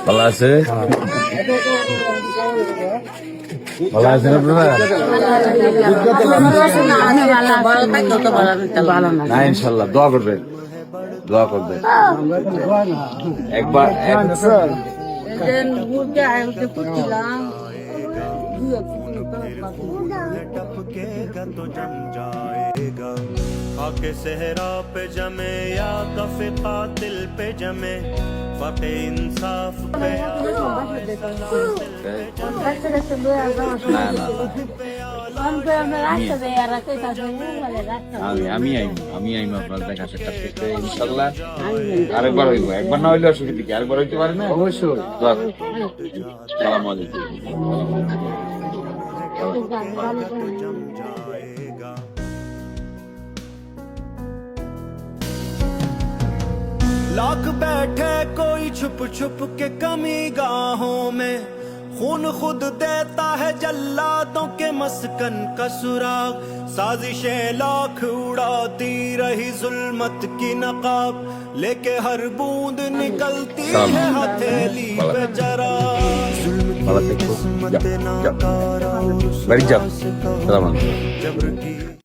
ভালো আছে? ভালো আছেন আপনারা? না ইনশাল্লাহ দোয়া করবেন, দোয়া করবেন। একবার आके सहरा पे जमे या कफे कातिल पे जमे फके इंसाफ पे আমি আপনার দেখা সাক্ষাৎ করতে ইনশাল্লাহ আরেকবার হইব। একবার না হইলে অসুবিধা কি, আরেকবার হইতে পারে না? অবশ্যই। সালাম আলাইকুম। लाख बैठे कोई छुप छुप के कमी गाहों में खून खुद देता है जल्लादों के मस्कन का सुराग साजिशें लाख उड़ाती रही जुल्मत की नकाब लेके हर बूंद निकलती है हथेली पे जरा जुल्म की किस्मत नाकारा और Very job. जबर की